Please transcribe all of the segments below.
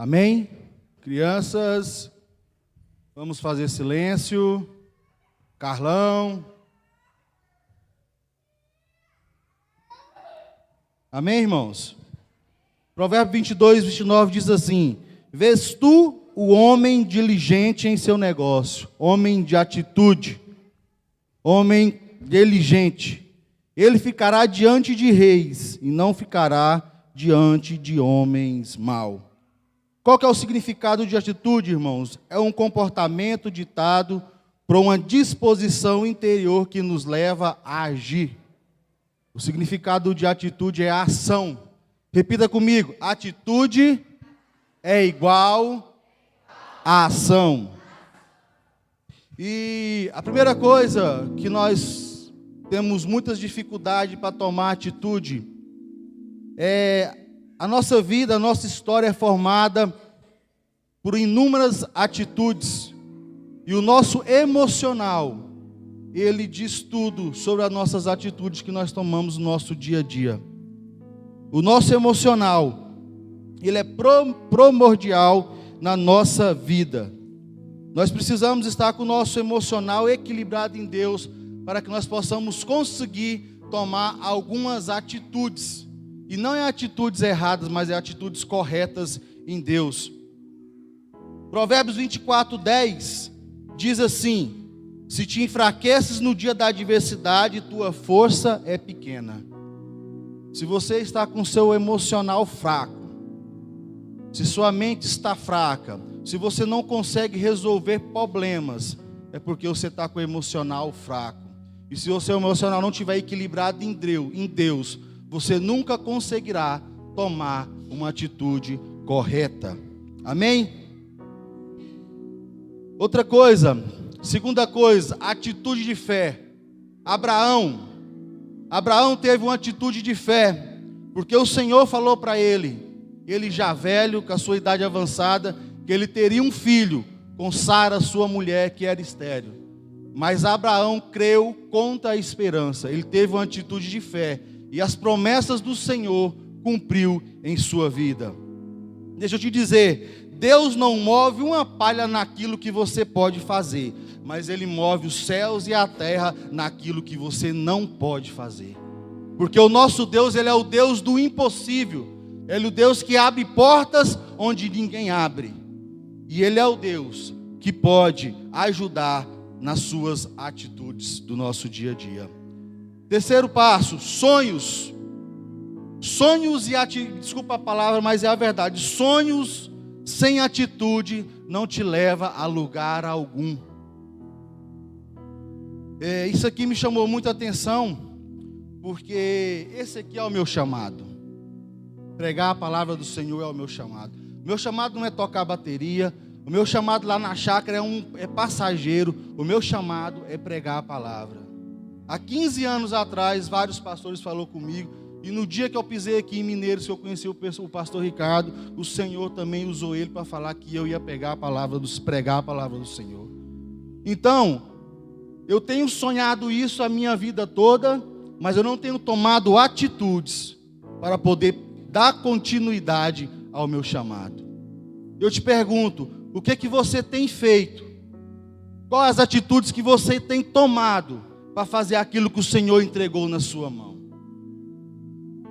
Amém? Crianças, vamos fazer silêncio. Carlão. Amém, irmãos? Provérbio 22, 29 diz assim: vês tu o homem diligente em seu negócio, homem de atitude, homem diligente. Ele ficará diante de reis e não ficará diante de homens maus. Qual que é o significado de atitude, irmãos? É um comportamento ditado por uma disposição interior que nos leva a agir. O significado de atitude é a ação. Repita comigo: atitude é igual a ação. E a primeira coisa que nós temos muitas dificuldades para tomar atitude é a nossa vida, a nossa história é formada por inúmeras atitudes. E o nosso emocional, ele diz tudo sobre as nossas atitudes que nós tomamos no nosso dia a dia. O nosso emocional, ele é primordial na nossa vida. Nós precisamos estar com o nosso emocional equilibrado em Deus para que nós possamos conseguir tomar algumas atitudes. E não é atitudes erradas, mas é atitudes corretas em Deus. Provérbios 24, 10 diz assim: se te enfraqueces no dia da adversidade, tua força é pequena. Se você está com seu emocional fraco, se sua mente está fraca, se você não consegue resolver problemas, é porque você está com o emocional fraco. E se o seu emocional não estiver equilibrado em Deus, você nunca conseguirá tomar uma atitude correta. Amém? Outra coisa, segunda coisa, atitude de fé. Abraão teve uma atitude de fé, porque o Senhor falou para ele já velho, com a sua idade avançada, que ele teria um filho com Sara, sua mulher, que era estéril. Mas Abraão creu contra a esperança, ele teve uma atitude de fé, e as promessas do Senhor cumpriu em sua vida. Deixa eu te dizer, Deus não move uma palha naquilo que você pode fazer, mas Ele move os céus e a terra naquilo que você não pode fazer. Porque o nosso Deus, Ele é o Deus do impossível. Ele é o Deus que abre portas onde ninguém abre. E Ele é o Deus que pode ajudar nas suas atitudes do nosso dia a dia. Terceiro passo, sonhos. Sonhos e atitudes, desculpa a palavra, mas é a verdade. Sonhos sem atitude não te leva a lugar algum. Isso aqui me chamou muita atenção, porque esse aqui é o meu chamado. Pregar a palavra do Senhor é o meu chamado. O meu chamado não é tocar bateria. O meu chamado lá na chácara é passageiro. O meu chamado é pregar a palavra. Há 15 anos atrás, vários pastores falaram comigo. E no dia que eu pisei aqui em Mineiros, que eu conheci o pastor Ricardo, o Senhor também usou ele para falar que eu ia pregar a palavra do Senhor. Então, eu tenho sonhado isso a minha vida toda, mas eu não tenho tomado atitudes para poder dar continuidade ao meu chamado. Eu te pergunto, o que você tem feito? Quais as atitudes que você tem tomado para fazer aquilo que o Senhor entregou na sua mão?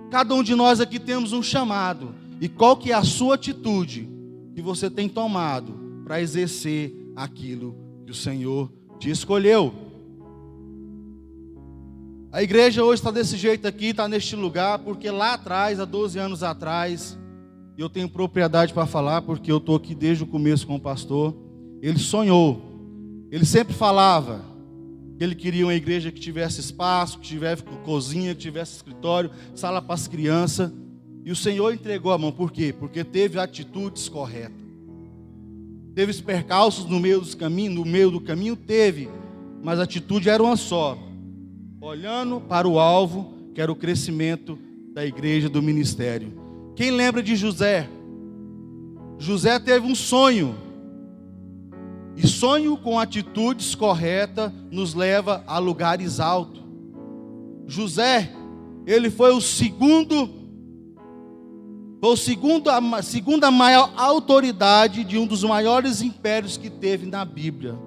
Cada um de nós aqui temos um chamado. E qual que é a sua atitude que você tem tomado para exercer aquilo que o Senhor te escolheu? A igreja hoje está desse jeito aqui, está neste lugar, porque lá atrás, há 12 anos atrás, eu tenho propriedade para falar, porque eu estou aqui desde o começo com o pastor. Ele sonhou, ele sempre falava que ele queria uma igreja que tivesse espaço, que tivesse cozinha, que tivesse escritório, sala para as crianças. E o Senhor entregou a mão. Por quê? Porque teve atitudes corretas. Teve os percalços no meio do caminho, teve. Mas a atitude era uma só. Olhando para o alvo, que era o crescimento da igreja, do ministério. Quem lembra de José? José teve um sonho. E sonho com atitudes corretas nos leva a lugares altos. José, ele foi o segundo Foi a segunda maior autoridade de um dos maiores impérios que teve na Bíblia,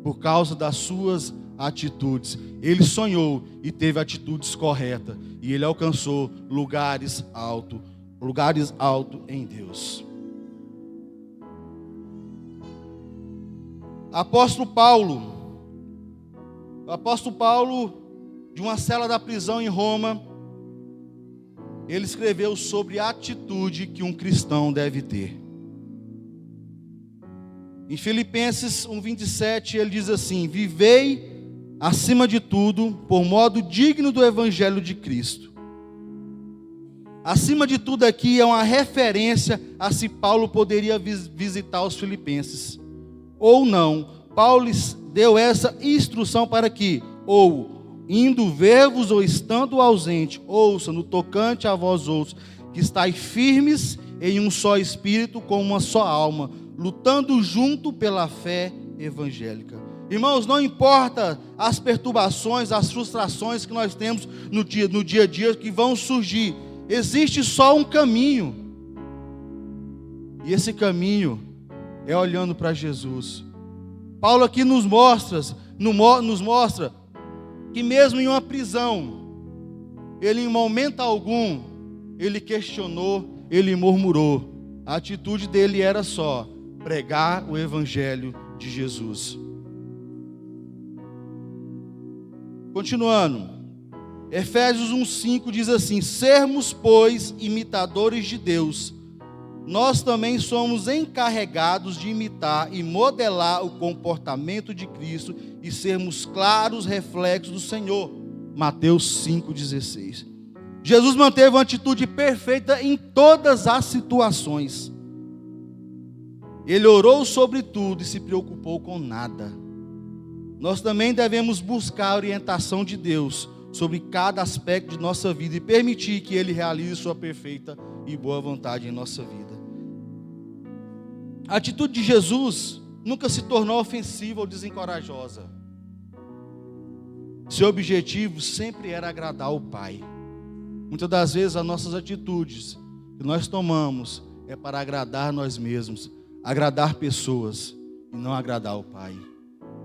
por causa das suas atitudes. Ele sonhou e teve atitudes corretas, e ele alcançou lugares altos em Deus. Apóstolo Paulo, de uma cela da prisão em Roma, ele escreveu sobre a atitude que um cristão deve ter. Em Filipenses 1:27 ele diz assim: vivei acima de tudo por modo digno do evangelho de Cristo. Acima de tudo aqui é uma referência a se Paulo poderia visitar os filipenses ou não. Paulo deu essa instrução para que, ou indo ver-vos ou estando ausente, ouça no tocante a vós outros, que estáis firmes em um só espírito, com uma só alma, lutando junto pela fé evangélica. Irmãos, não importa as perturbações, as frustrações que nós temos no dia a dia que vão surgir, existe só um caminho, e esse caminho é olhando para Jesus. Paulo aqui nos mostra que mesmo em uma prisão, ele em momento algum, ele questionou, ele murmurou. A atitude dele era só pregar o evangelho de Jesus. Continuando, Efésios 1:5 diz assim: sermos, pois, imitadores de Deus, nós também somos encarregados de imitar e modelar o comportamento de Cristo e sermos claros reflexos do Senhor. Mateus 5:16. Jesus manteve uma atitude perfeita em todas as situações. Ele orou sobre tudo e se preocupou com nada. Nós também devemos buscar a orientação de Deus sobre cada aspecto de nossa vida e permitir que Ele realize sua perfeita e boa vontade em nossa vida. A atitude de Jesus nunca se tornou ofensiva ou desencorajosa. Seu objetivo sempre era agradar o Pai. Muitas das vezes as nossas atitudes que nós tomamos é para agradar nós mesmos, agradar pessoas e não agradar o Pai.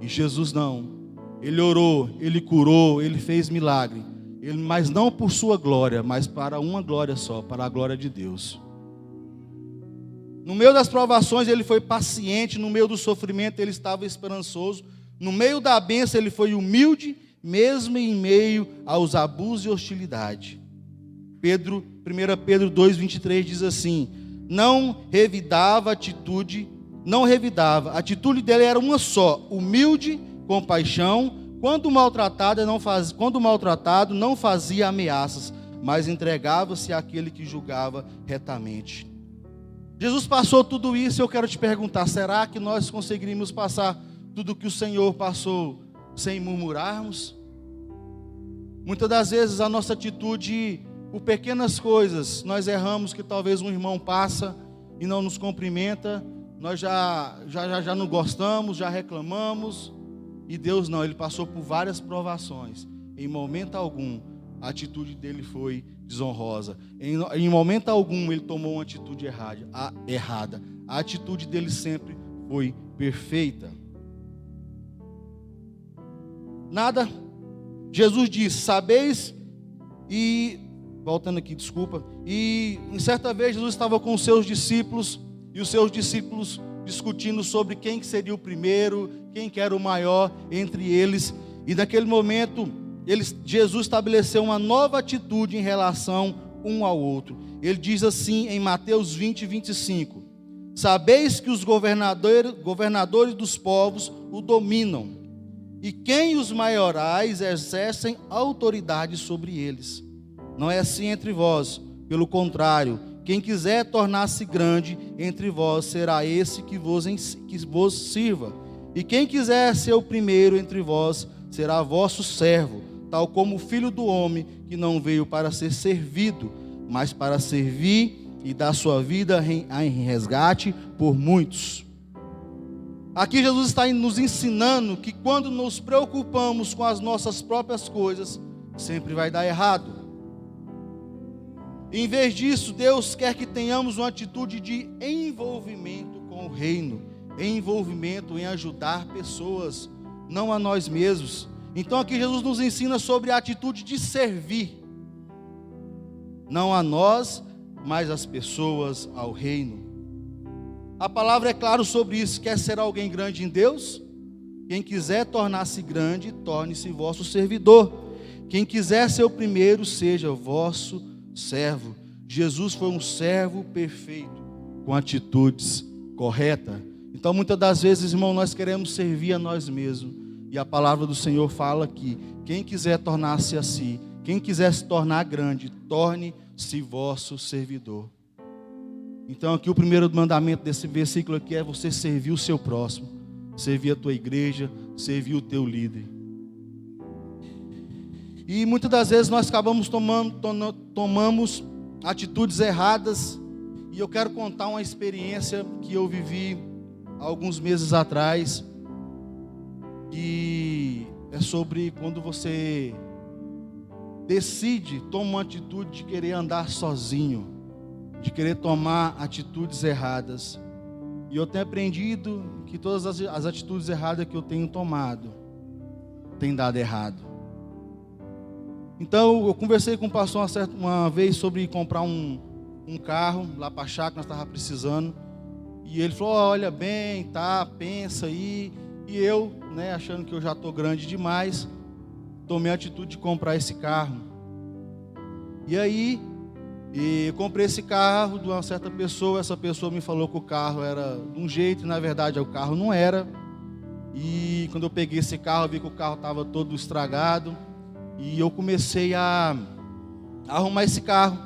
E Jesus não. Ele orou, Ele curou, Ele fez milagre, mas não por sua glória, mas para uma glória só, para a glória de Deus. No meio das provações ele foi paciente, no meio do sofrimento ele estava esperançoso, no meio da bênção ele foi humilde, mesmo em meio aos abusos e hostilidade. 1 Pedro 2:23 diz assim: não revidava, a atitude dele era uma só, humilde, compaixão, quando maltratado não fazia ameaças, mas entregava-se àquele que julgava retamente. Jesus passou tudo isso e eu quero te perguntar, será que nós conseguiríamos passar tudo que o Senhor passou sem murmurarmos? Muitas das vezes a nossa atitude, por pequenas coisas, nós erramos, que talvez um irmão passa e não nos cumprimenta, nós já não gostamos, já reclamamos, e Deus não, Ele passou por várias provações, em momento algum a atitude dele foi desonrosa, em momento algum ele tomou uma atitude errada, a atitude dele sempre foi perfeita. Nada, Jesus disse, sabeis, e certa vez Jesus estava com os seus discípulos, e os seus discípulos discutindo sobre quem que seria o primeiro, quem que era o maior entre eles, e naquele momento, Jesus estabeleceu uma nova atitude em relação um ao outro. Ele diz assim em Mateus 20:25, sabeis que os governadores dos povos o dominam, e quem os maiorais exercem autoridade sobre eles. Não é assim entre vós, pelo contrário, quem quiser tornar-se grande entre vós, será esse que vos sirva. E quem quiser ser o primeiro entre vós, será vosso servo, tal como o Filho do Homem, que não veio para ser servido, mas para servir e dar sua vida em resgate por muitos. Aqui Jesus está nos ensinando que quando nos preocupamos com as nossas próprias coisas, sempre vai dar errado. Em vez disso, Deus quer que tenhamos uma atitude de envolvimento com o reino, envolvimento em ajudar pessoas, não a nós mesmos. Então aqui Jesus nos ensina sobre a atitude de servir, não a nós, mas as pessoas, ao reino. A palavra é clara sobre isso. Quer ser alguém grande em Deus? Quem quiser tornar-se grande, torne-se vosso servidor. Quem quiser ser o primeiro, seja vosso servo. Jesus foi um servo perfeito, com atitudes corretas. Então muitas das vezes, irmão, nós queremos servir a nós mesmos. E a palavra do Senhor fala que quem quiser tornar-se assim, quem quiser se tornar grande, torne-se vosso servidor. Então aqui o primeiro mandamento desse versículo aqui é você servir o seu próximo, servir a tua igreja, servir o teu líder. E muitas das vezes nós acabamos tomamos atitudes erradas. E eu quero contar uma experiência que eu vivi há alguns meses atrás, que é sobre quando você decide, toma uma atitude de querer andar sozinho, de querer tomar atitudes erradas. E eu tenho aprendido que todas as atitudes erradas que eu tenho tomado têm dado errado. Então eu conversei com o pastor uma vez sobre comprar um carro lá para a chácara, nós estávamos precisando. E ele falou, olha bem, tá, pensa aí. E eu, achando que eu já estou grande demais, tomei a atitude de comprar esse carro. E aí, eu comprei esse carro de uma certa pessoa. Essa pessoa me falou que o carro era de um jeito, e na verdade o carro não era. E quando eu peguei esse carro, eu vi que o carro estava todo estragado. E eu comecei a arrumar esse carro.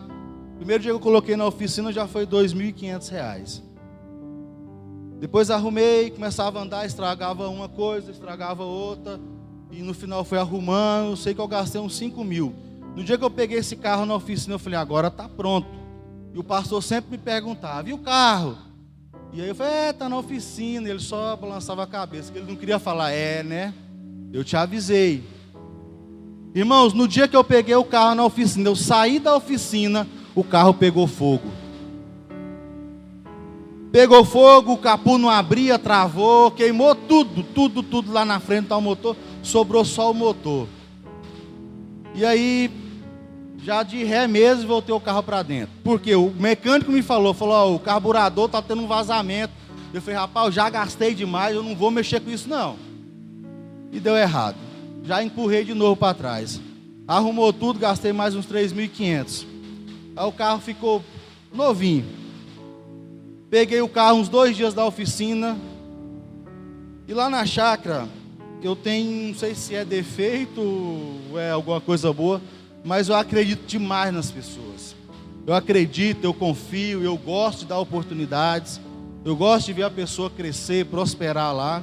Primeiro dia que eu coloquei na oficina já foi R$ 2.500. Depois arrumei, começava a andar, estragava uma coisa, estragava outra. E no final foi arrumando, eu sei que eu gastei uns 5.000. No dia que eu peguei esse carro na oficina, eu falei, agora está pronto. E o pastor sempre me perguntava, e o carro? E aí eu falei, está na oficina. Ele só balançava a cabeça, que ele não queria falar, eu te avisei. Irmãos, no dia que eu peguei o carro na oficina, eu saí da oficina, o carro pegou fogo. Pegou fogo, o capô não abria, travou, queimou tudo lá na frente do motor, sobrou só o motor. E aí, já de ré mesmo, voltei o carro para dentro. Porque o mecânico me falou, o carburador está tendo um vazamento. Eu falei, rapaz, eu já gastei demais, eu não vou mexer com isso não. E deu errado. Já empurrei de novo para trás. Arrumou tudo, gastei mais uns 3.500. Aí o carro ficou novinho. Peguei o carro uns 2 dias da oficina. E lá na chácara, eu tenho, não sei se é defeito ou é alguma coisa boa, mas eu acredito demais nas pessoas. Eu acredito, eu confio, eu gosto de dar oportunidades. Eu gosto de ver a pessoa crescer, prosperar lá.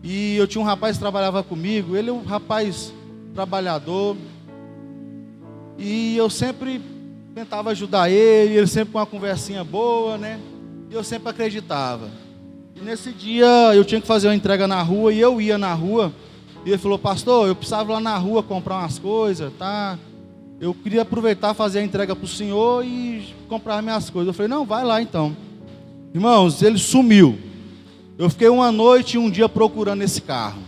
E eu tinha um rapaz que trabalhava comigo, ele é um rapaz trabalhador, e eu sempre tentava ajudar ele sempre com uma conversinha boa, e eu sempre acreditava. E nesse dia eu tinha que fazer uma entrega na rua, e eu ia na rua, e ele falou, pastor, eu precisava ir lá na rua comprar umas coisas, tá? Eu queria aproveitar, fazer a entrega para o senhor e comprar minhas coisas. Eu falei, não, vai lá então. Irmãos, ele sumiu. Eu fiquei uma noite e um dia procurando esse carro.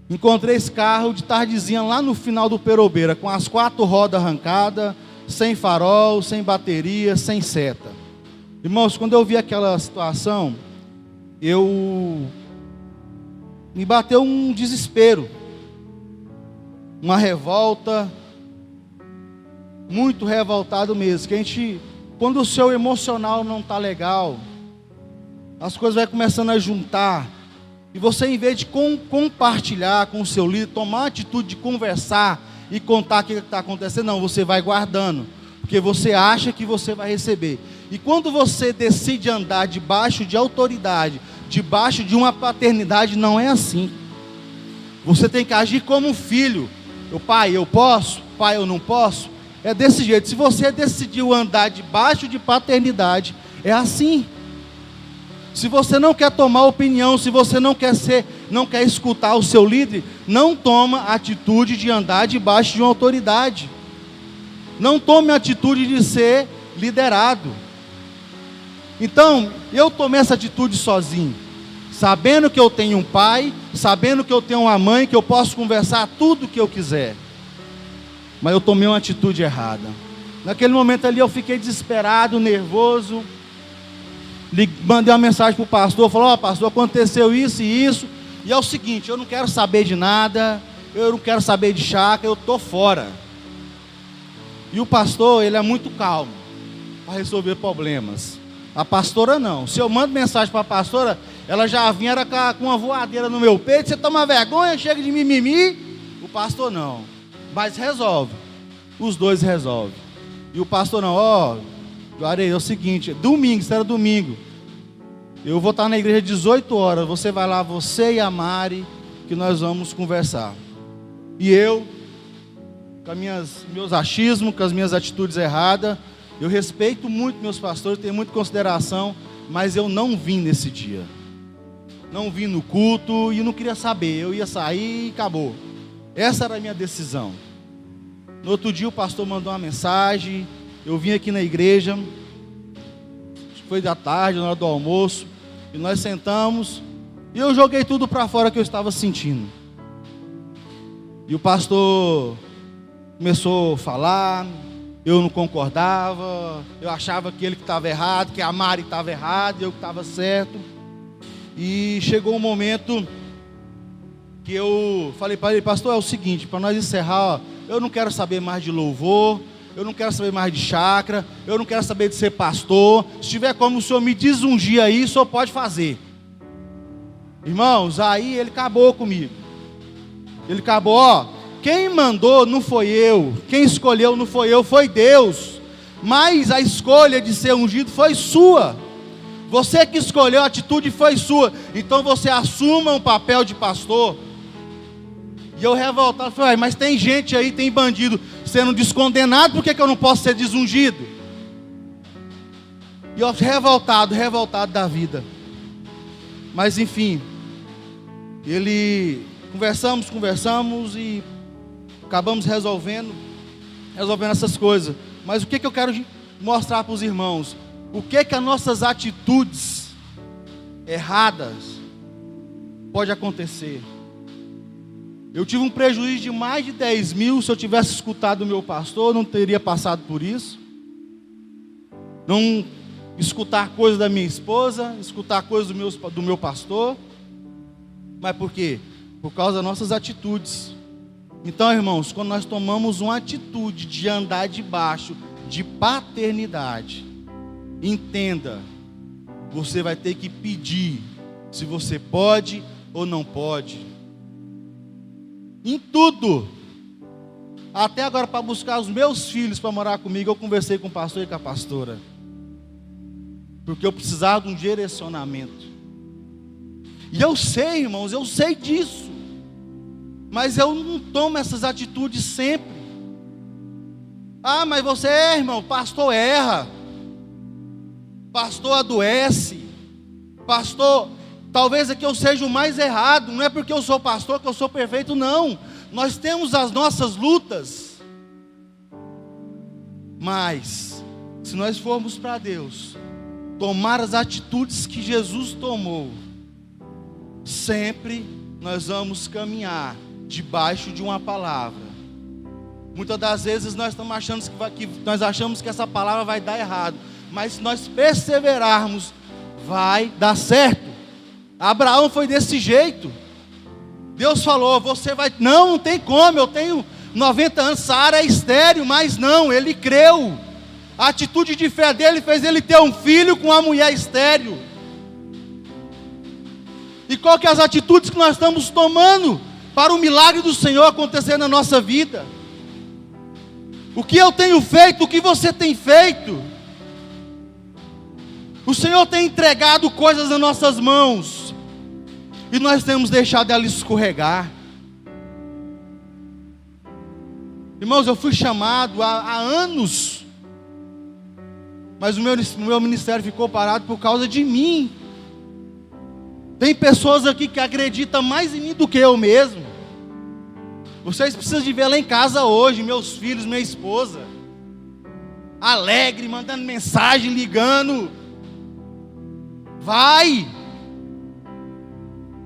Encontrei esse carro de tardezinha lá no final do Perobeira, com as 4 rodas arrancadas, sem farol, sem bateria, sem seta. Irmãos, quando eu vi aquela situação, me bateu um desespero, uma revolta, muito revoltado mesmo. Que quando o seu emocional não está legal, as coisas vão começando a juntar, e você, em vez de compartilhar com o seu líder, tomar a atitude de conversar e contar o que está acontecendo, não, você vai guardando, porque você acha que você vai receber. E quando você decide andar debaixo de autoridade, debaixo de uma paternidade, não é assim. Você tem que agir como um filho. Pai, eu posso? Pai, eu não posso? É desse jeito. Se você decidiu andar debaixo de paternidade, é assim. Se você não quer tomar opinião, se você não quer escutar o seu líder, não toma a atitude de andar debaixo de uma autoridade. não tome a atitude de ser liderado. Então, eu tomei essa atitude sozinho, sabendo que eu tenho um pai, sabendo que eu tenho uma mãe, que eu posso conversar tudo o que eu quiser. Mas eu tomei uma atitude errada. Naquele momento ali eu fiquei desesperado, nervoso. Mandei uma mensagem para o pastor, falou: ó, pastor, aconteceu isso e isso. E é o seguinte, eu não quero saber de nada, eu não quero saber de chácara, eu estou fora. E o pastor, ele é muito calmo para resolver problemas. A pastora não. Se eu mando mensagem para a pastora, ela já vinha com uma voadeira no meu peito: você toma vergonha, chega de mimimi. O pastor não. Mas resolve. Os dois resolvem. E o pastor não: ó, Juarez, é o seguinte, domingo, isso era domingo. Eu vou estar na igreja 18 horas. Você vai lá, você e a Mari, que nós vamos conversar. E eu, com meus achismos, com as minhas atitudes erradas, eu respeito muito meus pastores, tenho muita consideração, mas eu não vim nesse dia. Não vim no culto e não queria saber. Eu ia sair e acabou. Essa era a minha decisão. No outro dia o pastor mandou uma mensagem. Eu vim aqui na igreja. Foi da tarde, na hora do almoço. E nós sentamos. E eu joguei tudo para fora que eu estava sentindo. E o pastor começou a falar. Eu não concordava, eu achava que ele que estava errado, que a Mari estava errada, eu que estava certo. E chegou um momento que eu falei para ele: pastor, é o seguinte, para nós encerrar, ó, eu não quero saber mais de louvor, eu não quero saber mais de chácara, eu não quero saber de ser pastor. Se tiver como o senhor me desungir aí, o senhor pode fazer. Irmãos, aí ele acabou comigo. Ele acabou, ó. Quem mandou não foi eu, quem escolheu não foi eu, foi Deus. Mas a escolha de ser ungido foi sua. Você que escolheu, a atitude foi sua. Então você assuma um papel de pastor. E eu revoltado, falei: mas tem gente aí, tem bandido sendo descondenado, por que eu não posso ser desungido? E eu revoltado da vida. Mas enfim, conversamos e acabamos resolvendo essas coisas. Mas o que eu quero mostrar para os irmãos? O que as nossas atitudes erradas pode acontecer? Eu tive um prejuízo de mais de 10 mil. Se eu tivesse escutado o meu pastor, não teria passado por isso. Não escutar coisas da minha esposa, escutar coisas do meu pastor. Mas por quê? Por causa das nossas atitudes. Então, irmãos, quando nós tomamos uma atitude de andar debaixo de paternidade, entenda, você vai ter que pedir se você pode ou não pode. Em tudo. Até agora, para buscar os meus filhos para morar comigo, eu conversei com o pastor e com a pastora. Porque eu precisava de um direcionamento. E eu sei, irmãos, eu sei disso. Mas eu não tomo essas atitudes sempre. Ah, mas você irmão, pastor erra. Pastor adoece. Pastor, talvez aqui eu seja o mais errado. Não é porque eu sou pastor que eu sou perfeito, não. Nós temos as nossas lutas. Mas, se nós formos para Deus, tomar as atitudes que Jesus tomou, sempre nós vamos caminhar debaixo de uma palavra. Muitas das vezes nós achamos que essa palavra vai dar errado, mas se nós perseverarmos, vai dar certo. Abraão foi desse jeito. Deus falou: você vai, não tem como, eu tenho 90 anos, Sara é estéril, mas não, ele creu. A atitude de fé dele fez ele ter um filho com uma mulher estéril. E qual que é as atitudes que nós estamos tomando para o milagre do Senhor acontecer na nossa vida? O que eu tenho feito, o que você tem feito? O Senhor tem entregado coisas nas nossas mãos, e nós temos deixado ela escorregar. Irmãos, eu fui chamado há anos, mas o meu ministério ficou parado por causa de mim. Tem pessoas aqui que acreditam mais em mim do que eu mesmo. Vocês precisam de ver lá em casa hoje, meus filhos, minha esposa. alegre, mandando mensagem, ligando. Vai.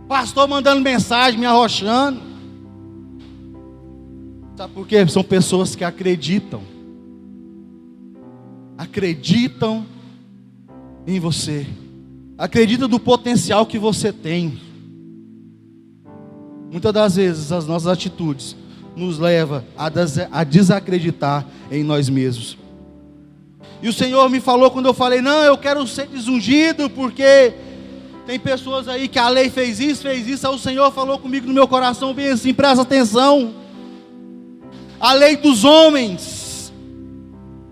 Pastor mandando mensagem, me arrochando. Sabe por quê? São pessoas que acreditam. Acreditam em você. Acreditam no potencial que você tem. Muitas das vezes as nossas atitudes nos levam a desacreditar em nós mesmos. E o Senhor me falou quando eu falei, não, eu quero ser desungido, porque tem pessoas aí que a lei fez isso. Aí o Senhor falou comigo no meu coração, bem assim, presta atenção. A lei dos homens,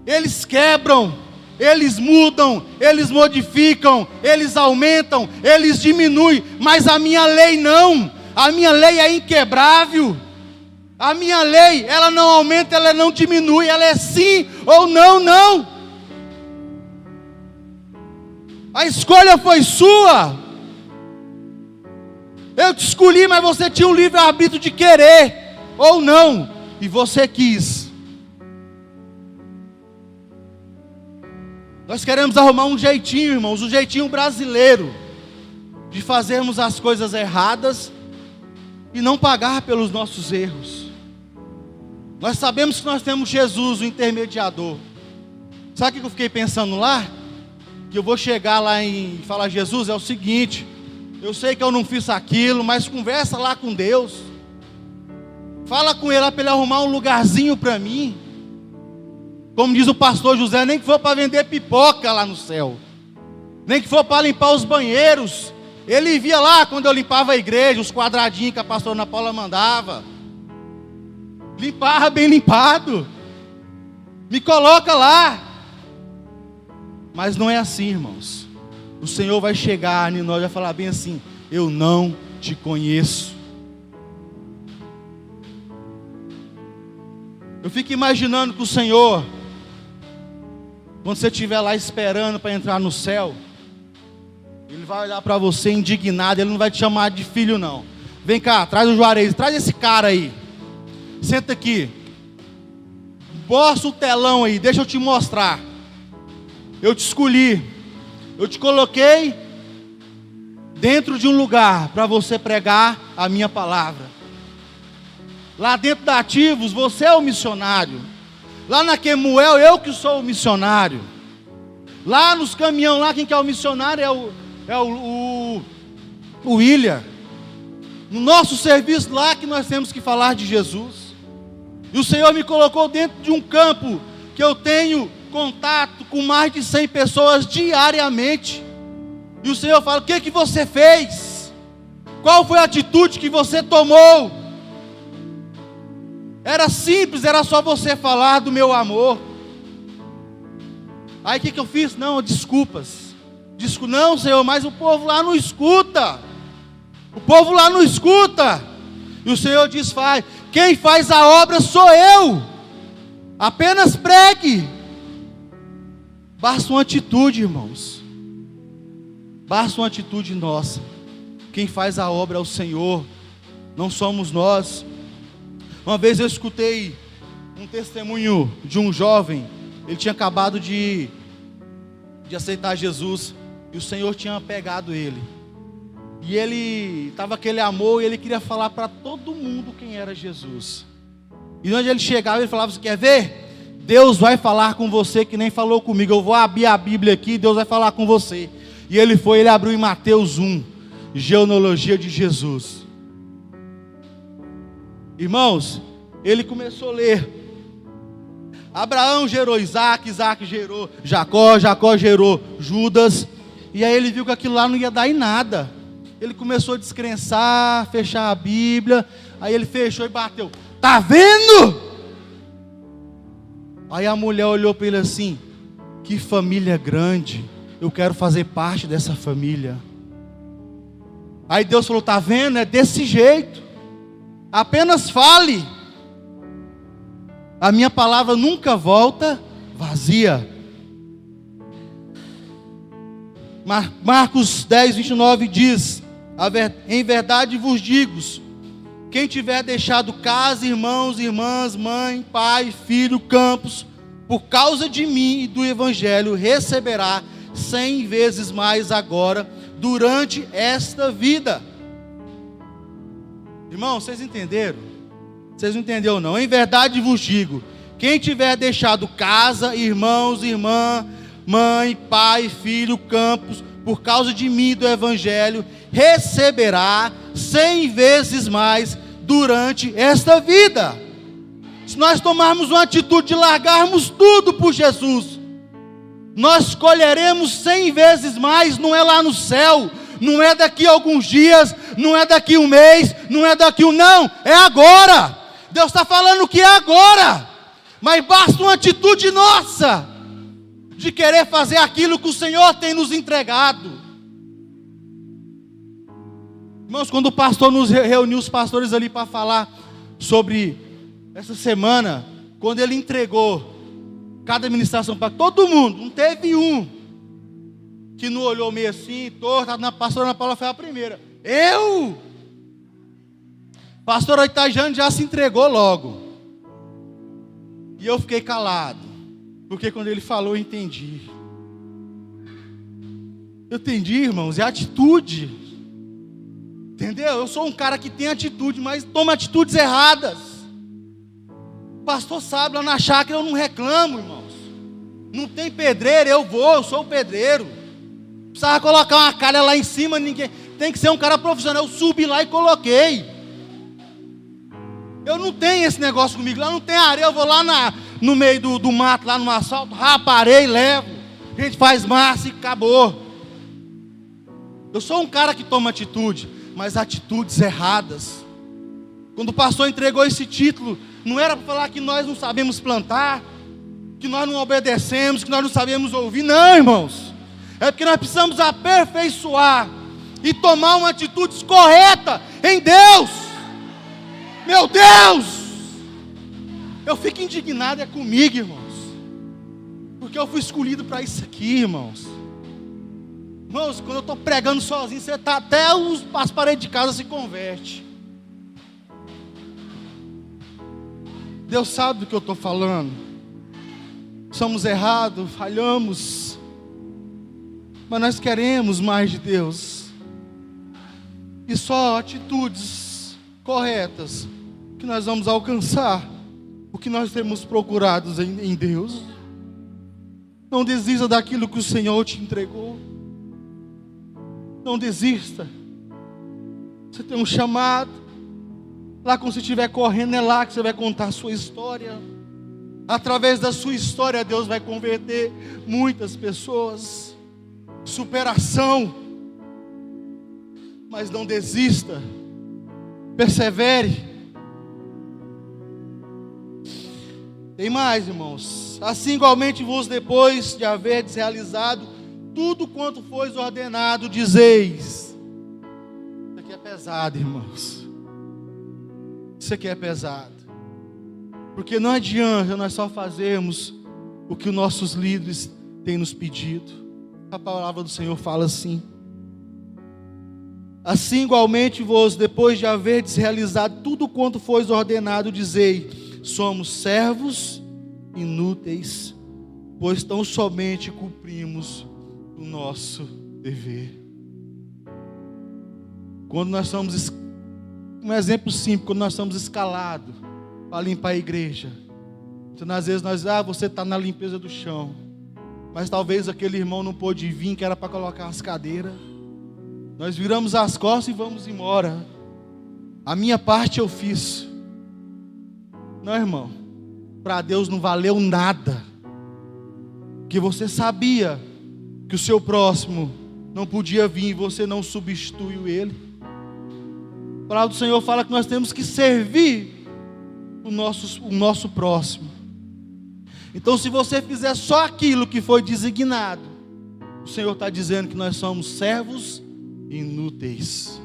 eles quebram, eles mudam, eles modificam, eles aumentam, eles diminuem, mas a minha lei não. A minha lei é inquebrável. A minha lei, ela não aumenta, ela não diminui, ela é sim ou não, não. A escolha foi sua. Eu te escolhi, mas você tinha um livre-arbítrio de querer ou não, e você quis. Nós queremos arrumar um jeitinho, irmãos, um jeitinho brasileiro de fazermos as coisas erradas e não pagar pelos nossos erros. Nós sabemos que nós temos Jesus, o intermediador. Sabe o que eu fiquei pensando lá? Que eu vou chegar lá e falar, Jesus, é o seguinte, eu sei que eu não fiz aquilo, mas conversa lá com Deus. Fala com Ele lá para Ele arrumar um lugarzinho para mim. Como diz o pastor José, nem que for para vender pipoca lá no céu. Nem que for para limpar os banheiros. Ele via lá quando eu limpava a igreja, os quadradinhos que a pastora Ana Paula mandava. Limpava bem limpado. Me coloca lá. Mas não é assim, irmãos. O Senhor vai chegar em nós e vai falar bem assim, eu não te conheço. Eu fico imaginando que o Senhor, quando você estiver lá esperando para entrar no céu, Ele vai olhar para você indignado, Ele não vai te chamar de filho não. Vem cá, traz o Juarez, traz esse cara aí. Senta aqui. Mostra o telão aí, deixa eu te mostrar. Eu te escolhi. Eu te coloquei dentro de um lugar para você pregar a minha palavra. Lá dentro da Ativos, você é o missionário. Lá na Quemuel, eu que sou o missionário. Lá nos caminhão, lá quem que é o missionário é o William. No nosso serviço lá que nós temos que falar de Jesus. E o Senhor me colocou dentro de um campo que eu tenho contato com mais de 100 pessoas diariamente. E o Senhor fala, o que você fez? Qual foi a atitude que você tomou? Era simples, era só você falar do meu amor. Aí o que eu fiz? Não, desculpas. Não, Senhor, mas o povo lá não escuta. O povo lá não escuta. E o Senhor diz, quem faz a obra sou eu. Apenas pregue. Basta uma atitude, irmãos. Basta uma atitude nossa. Quem faz a obra é o Senhor, não somos nós. Uma vez eu escutei um testemunho de um jovem. Ele tinha acabado de aceitar Jesus. E o Senhor tinha pegado ele. E ele estava aquele amor. E ele queria falar para todo mundo quem era Jesus. E onde ele chegava, ele falava, você quer ver? Deus vai falar com você que nem falou comigo. Eu vou abrir a Bíblia aqui e Deus vai falar com você. E ele abriu em Mateus 1. Genealogia de Jesus. Irmãos, ele começou a ler. Abraão gerou Isaac, Isaac gerou Jacó, Jacó gerou Judas. E aí ele viu que aquilo lá não ia dar em nada. Ele começou a descrençar, fechar a Bíblia. Aí ele fechou e bateu. Tá vendo? Aí a mulher olhou para ele assim, que família grande. Eu quero fazer parte dessa família. Aí Deus falou, tá vendo? É desse jeito. Apenas fale. A minha palavra nunca volta vazia. Marcos 10, 29 diz, em verdade vos digo, quem tiver deixado casa, irmãos, irmãs, mãe, pai, filho, campos, por causa de mim e do evangelho, receberá 100 vezes mais agora, durante esta vida. Irmão, vocês entenderam? Vocês não entenderam não? Em verdade vos digo, quem tiver deixado casa, irmãos, irmã, mãe, pai, filho, campos, por causa de mim e do evangelho, receberá 100 vezes mais durante esta vida. Se nós tomarmos uma atitude de largarmos tudo por Jesus, nós colheremos 100 vezes mais. Não é lá no céu, não é daqui a alguns dias, não é daqui a um mês, não é daqui não, é agora. Deus está falando que é agora, mas basta uma atitude nossa, de querer fazer aquilo que o Senhor tem nos entregado. Irmãos, quando o pastor nos reuniu, os pastores ali para falar sobre essa semana, quando ele entregou cada ministração para todo mundo, não teve um que não olhou meio assim, torto. A pastora Ana Paula foi a primeira. Pastora Itajane já se entregou logo. E eu fiquei calado, porque quando ele falou eu entendi. Eu entendi, irmãos, é atitude. Entendeu? Eu sou um cara que tem atitude, mas toma atitudes erradas. O pastor sabe, lá na chácara eu não reclamo, irmãos. Não tem pedreiro, eu sou o pedreiro. Precisava colocar uma calha lá em cima, ninguém. Tem que ser um cara profissional. Eu subi lá e coloquei. Eu não tenho esse negócio comigo. Lá não tem areia, eu vou lá no meio do mato, lá no asfalto, raparei, levo. A gente faz massa e acabou. Eu sou um cara que toma atitude, mas atitudes erradas. Quando o pastor entregou esse título, não era para falar que nós não sabemos plantar, que nós não obedecemos, que nós não sabemos ouvir. Não, irmãos. É porque nós precisamos aperfeiçoar e tomar uma atitude correta em Deus. Meu Deus! Eu fico indignado é comigo, irmãos. Porque eu fui escolhido para isso aqui, irmãos. Irmãos, quando eu estou pregando sozinho, você tá, até as paredes de casa se converte. Deus sabe do que eu estou falando. Somos errados, falhamos, mas nós queremos mais de Deus. E só atitudes corretas que nós vamos alcançar o que nós temos procurado em Deus. Não desista daquilo que o Senhor te entregou. Não desista. Você tem um chamado. Lá quando você estiver correndo, é lá que você vai contar a sua história. Através da sua história, Deus vai converter muitas pessoas. Superação. Mas não desista. Persevere. Tem mais, irmãos. Assim igualmente vos, depois de haverdes realizado tudo quanto foi ordenado, dizeis. Isso aqui é pesado, irmãos. Isso aqui é pesado. Porque não adianta nós só fazermos o que os nossos líderes têm nos pedido. A palavra do Senhor fala assim. Assim igualmente vos, depois de haverdes realizado tudo quanto foi ordenado, dizei: somos servos inúteis, pois tão somente cumprimos o nosso dever. Quando nós somos, um exemplo simples, quando nós somos escalados para limpar a igreja, então às vezes nós, você está na limpeza do chão, mas talvez aquele irmão não pôde vir, que era para colocar as cadeiras. Nós viramos as costas e vamos embora. A minha parte eu fiz. Não, irmão, para Deus não valeu nada, que você sabia que o seu próximo não podia vir e você não substituiu ele. A palavra do Senhor fala que nós temos que servir o nosso próximo. Então, se você fizer só aquilo que foi designado, o Senhor está dizendo que nós somos servos inúteis.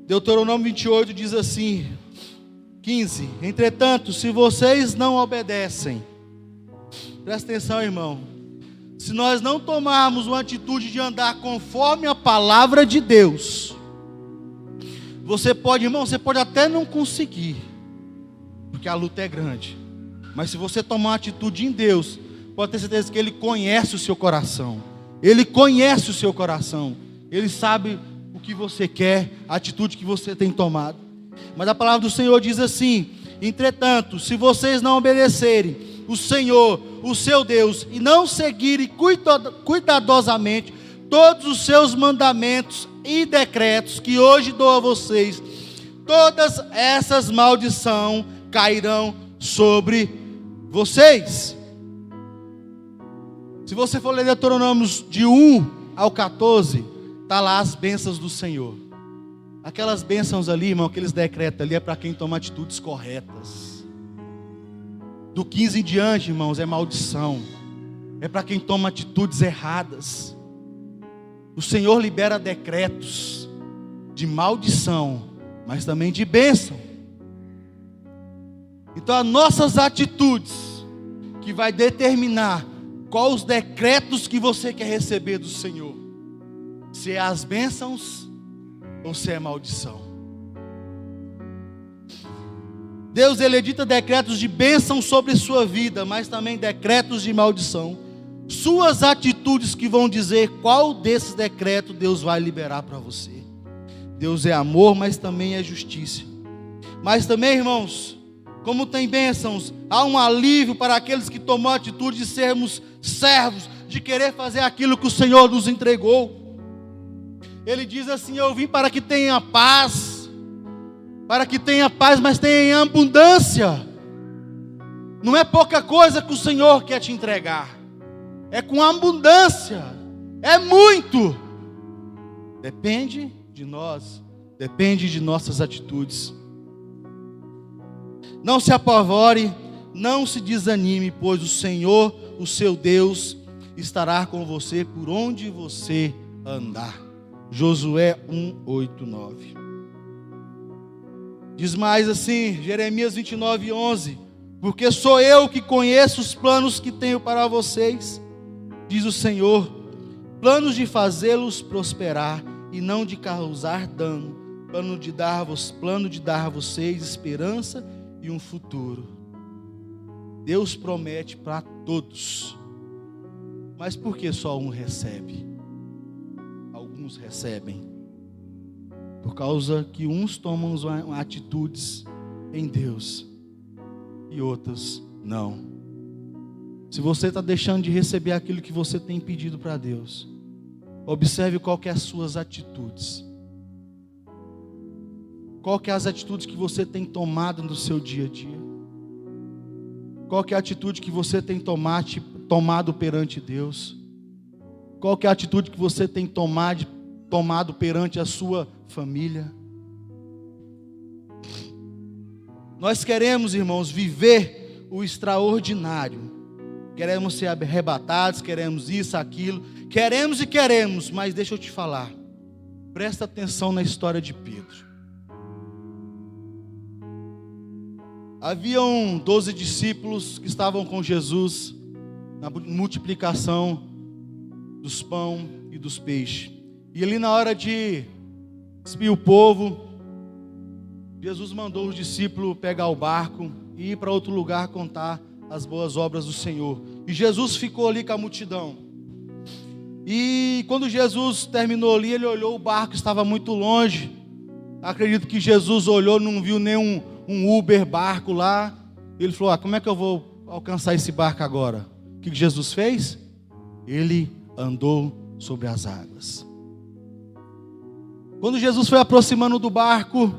Deuteronômio 28 diz assim, 15: entretanto, se vocês não obedecem, presta atenção, irmão, se nós não tomarmos uma atitude de andar conforme a palavra de Deus, Você pode, irmão, você pode até não conseguir, porque a luta é grande. Mas se você tomar uma atitude em Deus, pode ter certeza que Ele conhece o seu coração. Ele conhece o seu coração. Ele sabe o que você quer, a atitude que você tem tomado. Mas a palavra do Senhor diz assim: entretanto, se vocês não obedecerem o Senhor, o seu Deus, e não seguirem cuidadosamente todos os seus mandamentos e decretos que hoje dou a vocês, todas essas maldições cairão sobre vocês. Se você for ler Deuteronômios de 1 ao 14, está lá as bênçãos do Senhor. Aquelas bênçãos ali, irmão, aqueles decretos ali é para quem toma atitudes corretas. Do 15 em diante, irmãos, é maldição. É para quem toma atitudes erradas. O Senhor libera decretos de maldição, mas também de bênção. Então as nossas atitudes que vai determinar quais os decretos que você quer receber do Senhor. Se é as bênçãos ou se é maldição. Deus, Ele edita decretos de bênção sobre sua vida, mas também decretos de maldição. Suas atitudes que vão dizer qual desses decretos Deus vai liberar para você. Deus é amor, mas também é justiça. Mas também, irmãos, como tem bênçãos, há um alívio para aqueles que tomam a atitude de sermos servos, de querer fazer aquilo que o Senhor nos entregou. Ele diz assim: eu vim para que tenha paz, mas tenha em abundância. Não é pouca coisa que o Senhor quer te entregar, é com abundância, é muito. Depende de nós, depende de nossas atitudes. Não se apavore, não se desanime, pois o Senhor, o seu Deus, estará com você por onde você andar. Josué 1:8-9. Diz mais assim, Jeremias 29:11: porque sou eu que conheço os planos que tenho para vocês, diz o Senhor, planos de fazê-los prosperar e não de causar dano, plano de dar a vocês esperança e um futuro. Deus promete para todos, mas por que só um recebe? Alguns recebem, por causa que uns tomam atitudes em Deus e outros não. Se você está deixando de receber aquilo que você tem pedido para Deus, observe qual que é as suas atitudes. Qual que é as atitudes que você tem tomado no seu dia a dia? Qual que é a atitude que você tem tomado perante Deus? Qual que é a atitude que você tem tomado perante a sua família? Nós queremos, irmãos, viver o extraordinário. Queremos ser arrebatados, queremos isso, aquilo. Queremos, mas deixa eu te falar. Presta atenção na história de Pedro. Haviam 12 discípulos que estavam com Jesus na multiplicação dos pão e dos peixes. E ali na hora de despedir o povo, Jesus mandou os discípulos pegar o barco e ir para outro lugar contar as boas obras do Senhor. E Jesus ficou ali com a multidão. E quando Jesus terminou ali, ele olhou o barco, estava muito longe. Acredito que Jesus olhou, não viu nenhum Uber barco lá. Ele falou: como é que eu vou alcançar esse barco agora? O que Jesus fez? Ele andou sobre as águas. Quando Jesus foi aproximando do barco,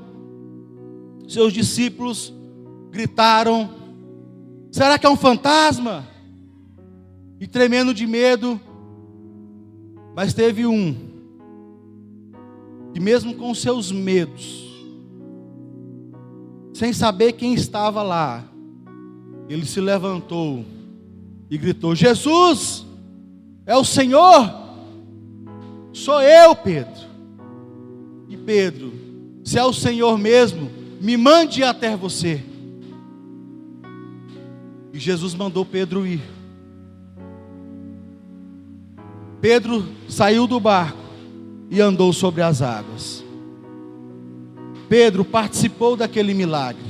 seus discípulos gritaram: será que é um fantasma? E tremendo de medo. Mas teve um que mesmo com seus medos, sem saber quem estava lá, ele se levantou e gritou: Jesus, é o Senhor? Sou eu, Pedro. E Pedro: se é o Senhor mesmo, me mande até você. E Jesus mandou Pedro ir. Pedro saiu do barco e andou sobre as águas. Pedro participou daquele milagre.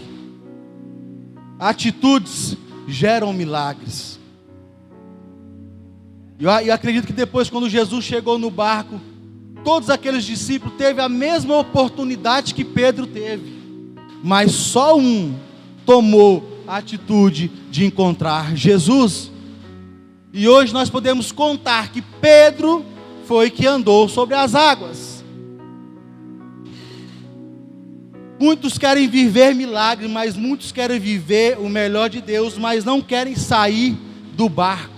Atitudes geram milagres. E acredito que depois, quando Jesus chegou no barco, todos aqueles discípulos teve a mesma oportunidade que Pedro teve, mas só um tomou a atitude de encontrar Jesus. E hoje nós podemos contar que Pedro foi que andou sobre as águas. Muitos querem viver milagres, mas muitos querem viver o melhor de Deus, mas não querem sair do barco.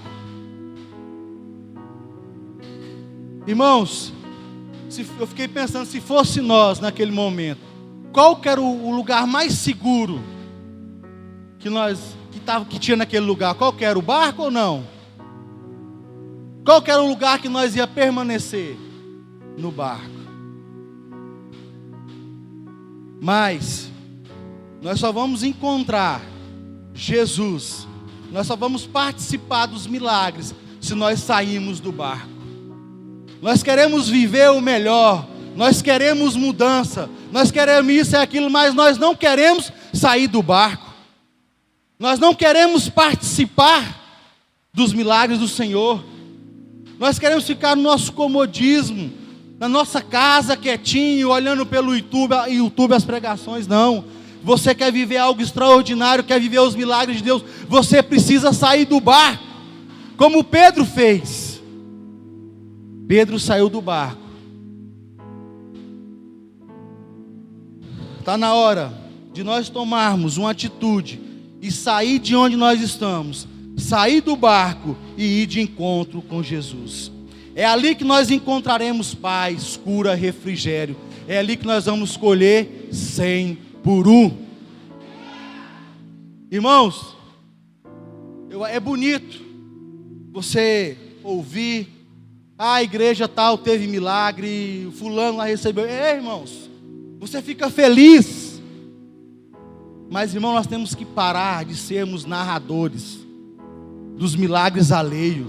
Irmãos, eu fiquei pensando, se fosse nós naquele momento, qual que era o lugar mais seguro que tinha naquele lugar? Qual que era, o barco ou não? Qual que era o lugar que nós ia permanecer? No barco. Mas nós só vamos encontrar Jesus, nós só vamos participar dos milagres se nós sairmos do barco. Nós queremos viver o melhor, nós queremos mudança, nós queremos isso e aquilo, mas nós não queremos sair do barco. Nós não queremos participar dos milagres do Senhor. Nós queremos ficar no nosso comodismo, na nossa casa quietinho, olhando pelo YouTube as pregações. Não. Você quer viver algo extraordinário, quer viver os milagres de Deus, você precisa sair do barco, como Pedro fez. Pedro saiu do barco. Está na hora de nós tomarmos uma atitude e sair de onde nós estamos, sair do barco e ir de encontro com Jesus. É ali que nós encontraremos paz, cura, refrigério. É ali que nós vamos colher 100 por 1. Irmãos, é bonito você ouvir: a igreja tal teve milagre, o fulano lá recebeu. Irmãos, você fica feliz. Mas, irmão, nós temos que parar de sermos narradores dos milagres alheios.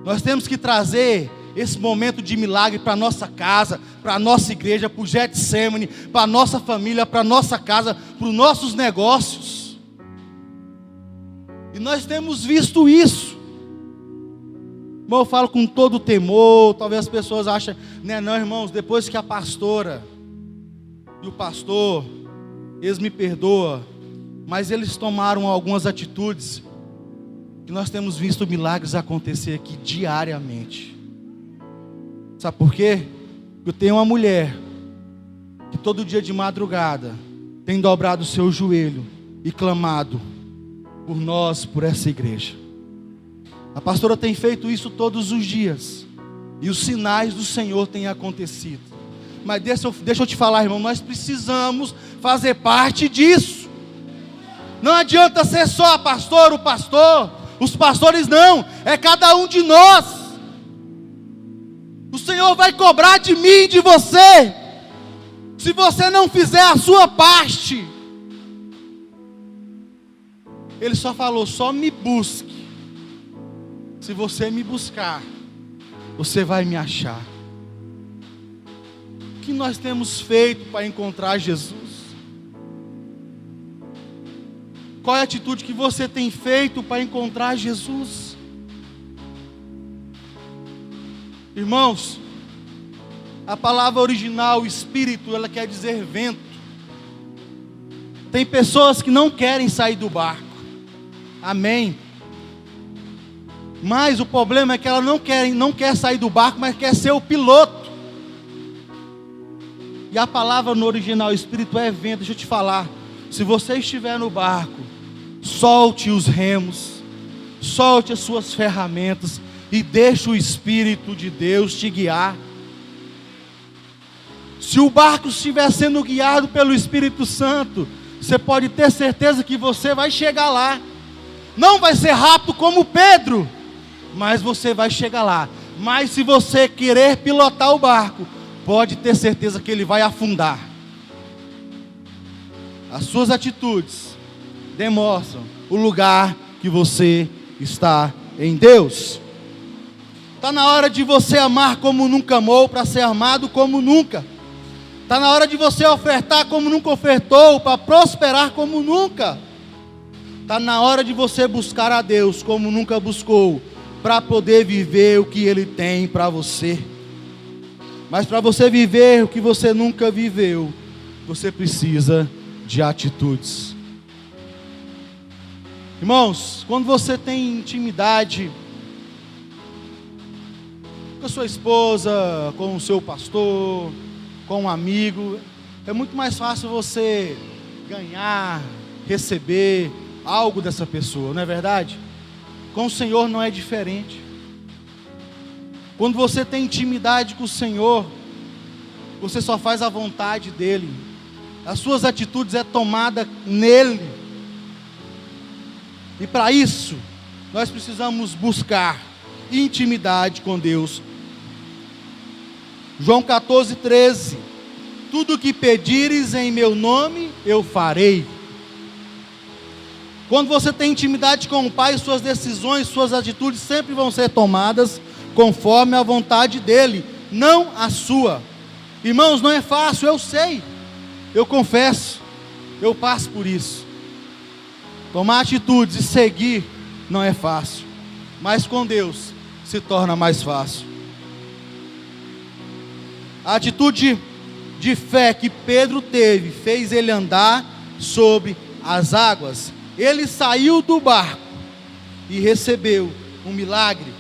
Nós temos que trazer esse momento de milagre para a nossa casa, para a nossa igreja, para o Getsemane, para a nossa família, para a nossa casa, para os nossos negócios. E nós temos visto isso. Irmão, eu falo com todo temor. Talvez as pessoas achem, não, irmãos, depois que a pastora e o pastor, eles me perdoam, mas eles tomaram algumas atitudes que nós temos visto milagres acontecer aqui diariamente. Sabe por quê? Eu tenho uma mulher que todo dia de madrugada tem dobrado o seu joelho e clamado por nós, por essa igreja. A pastora tem feito isso todos os dias, e os sinais do Senhor têm acontecido. Mas deixa eu te falar, irmão, nós precisamos fazer parte disso. Não adianta ser só a pastora, o pastor, os pastores, não, é cada um de nós. O Senhor vai cobrar de mim e de você, se você não fizer a sua parte. Ele só falou: só me busque. Se você me buscar, você vai me achar. O que nós temos feito para encontrar Jesus? Qual é a atitude que você tem feito para encontrar Jesus? Irmãos, a palavra original, espírito, ela quer dizer vento. Tem pessoas que não querem sair do barco. Amém. Mas o problema é que ela não quer sair do barco, mas quer ser o piloto. E a palavra no original, espírito, é vento. Deixa eu te falar. Se você estiver no barco, solte os remos, solte as suas ferramentas e deixe o Espírito de Deus te guiar. Se o barco estiver sendo guiado pelo Espírito Santo, você pode ter certeza que você vai chegar lá. Não vai ser rápido como Pedro, mas você vai chegar lá. Mas se você querer pilotar o barco, pode ter certeza que ele vai afundar. As suas atitudes demonstram o lugar que você está em Deus. Está na hora de você amar como nunca amou, para ser amado como nunca. Está na hora de você ofertar como nunca ofertou, para prosperar como nunca. Está na hora de você buscar a Deus como nunca buscou, para poder viver o que Ele tem para você. Mas para você viver o que você nunca viveu, você precisa de atitudes. Irmãos, quando você tem intimidade com a sua esposa, com o seu pastor, com um amigo, é muito mais fácil você ganhar, receber algo dessa pessoa, não é verdade? Com o Senhor não é diferente. Quando você tem intimidade com o Senhor, você só faz a vontade dEle. As suas atitudes é tomada nele. E para isso, nós precisamos buscar intimidade com Deus. João 14:13. Tudo que pedires em meu nome, eu farei. Quando você tem intimidade com o Pai, suas decisões, suas atitudes sempre vão ser tomadas conforme a vontade dEle, não a sua. Irmãos, não é fácil, eu sei, eu confesso, eu passo por isso. Tomar atitudes e seguir não é fácil, mas com Deus se torna mais fácil. A atitude de fé que Pedro teve fez ele andar sobre as águas. Ele saiu do barco e recebeu um milagre.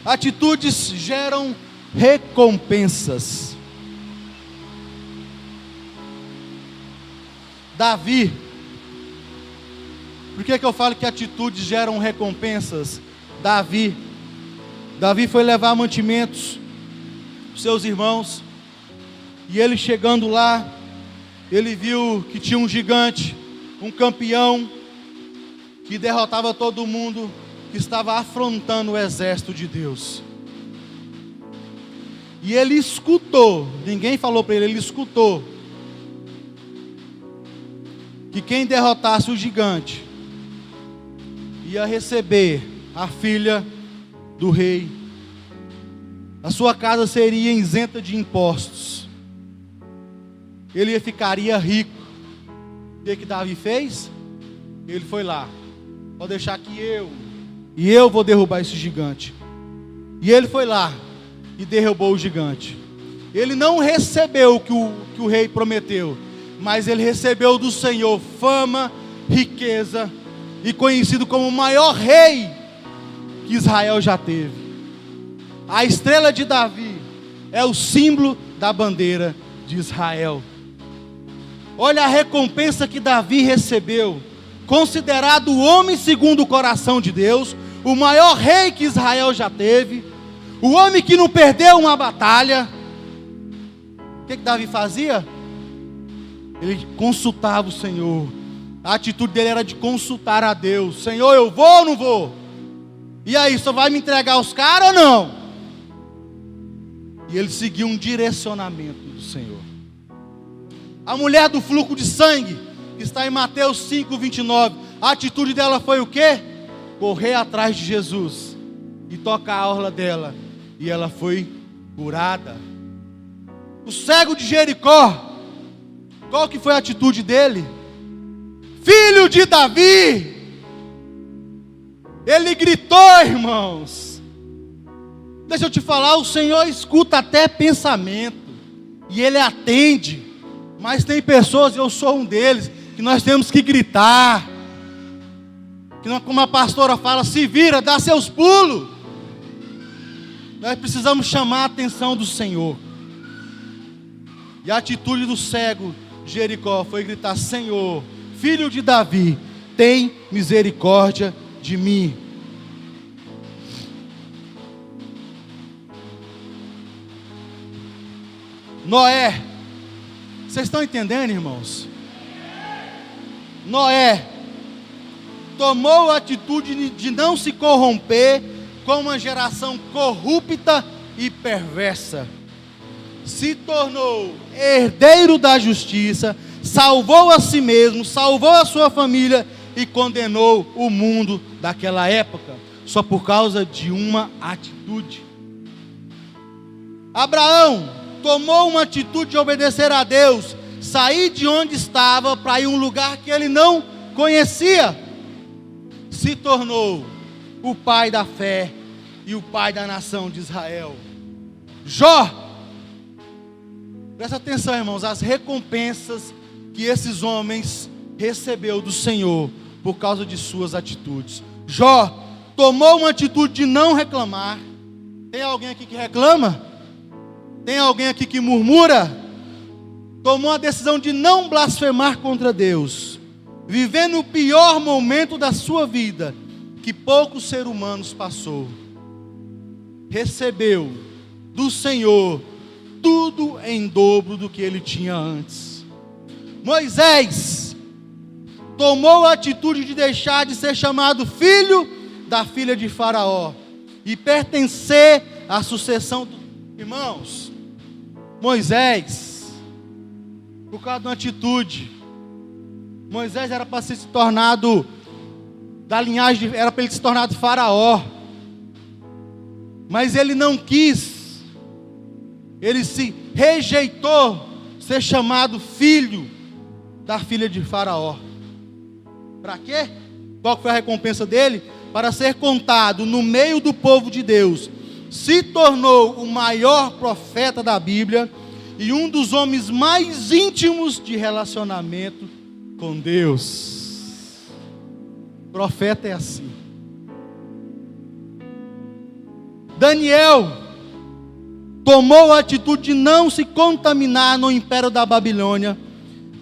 Atitudes geram recompensas. Davi. Por que eu falo que atitudes geram recompensas? Davi foi levar mantimentos para seus irmãos. E ele chegando lá, ele viu que tinha um gigante, um campeão, que derrotava todo mundo, que estava afrontando o exército de Deus. E ele escutou, ninguém falou para ele, ele escutou, que quem derrotasse o gigante, ia receber a filha do rei. A sua casa seria isenta de impostos. Ele ficaria rico. O que Davi fez? Ele foi lá. Pode deixar que eu vou derrubar esse gigante. E ele foi lá e derrubou o gigante. Ele não recebeu o que o rei prometeu, mas ele recebeu do Senhor fama, riqueza, e conhecido como o maior rei que Israel já teve. A estrela de Davi é o símbolo da bandeira de Israel. Olha a recompensa que Davi recebeu. Considerado o homem segundo o coração de Deus, o maior rei que Israel já teve, o homem que não perdeu uma batalha. O que Davi fazia? Ele consultava o Senhor. A atitude dele era de consultar a Deus. Senhor, eu vou ou não vou? E aí, só vai me entregar os caras ou não? E ele seguiu um direcionamento do Senhor. A mulher do fluxo de sangue, que está em Mateus 5:29, a atitude dela foi o quê? Correr atrás de Jesus e tocar a orla dela, e ela foi curada. O cego de Jericó, qual que foi a atitude dele? Filho de Davi! Ele gritou, irmãos. Deixa eu te falar, o Senhor escuta até pensamento, e Ele atende. Mas tem pessoas, eu sou um deles, que nós temos que gritar. Que nós, como a pastora fala, se vira, dá seus pulos. Nós precisamos chamar a atenção do Senhor. E a atitude do cego de Jericó foi gritar: Senhor, Filho de Davi, tem misericórdia de mim. Noé, vocês estão entendendo, irmãos? Noé tomou a atitude de não se corromper com uma geração corrupta e perversa. Se tornou herdeiro da justiça, salvou a si mesmo, salvou a sua família e condenou o mundo daquela época, só por causa de uma atitude. Abraão tomou uma atitude de obedecer a Deus, sair de onde estava para ir a um lugar que ele não conhecia, se tornou o pai da fé e o pai da nação de Israel. Jó, presta atenção, irmãos, as recompensas que esses homens recebeu do Senhor por causa de suas atitudes. Jó tomou uma atitude de não reclamar. Tem alguém aqui que reclama? Tem alguém aqui que murmura? Tomou a decisão de não blasfemar contra Deus, vivendo o pior momento da sua vida, que poucos seres humanos passou. Recebeu do Senhor tudo em dobro do que ele tinha antes. Moisés tomou a atitude de deixar de ser chamado filho da filha de Faraó e pertencer à sucessão irmãos, Moisés, por causa de uma atitude, Moisés era para ser se tornado da linhagem, era para ele se tornar Faraó, mas ele não quis, ele se rejeitou ser chamado filho da filha de Faraó. Para quê? Qual foi a recompensa dele? Para ser contado no meio do povo de Deus. Se tornou o maior profeta da Bíblia e um dos homens mais íntimos de relacionamento com Deus. Profeta é assim. Daniel tomou a atitude de não se contaminar no império da Babilônia,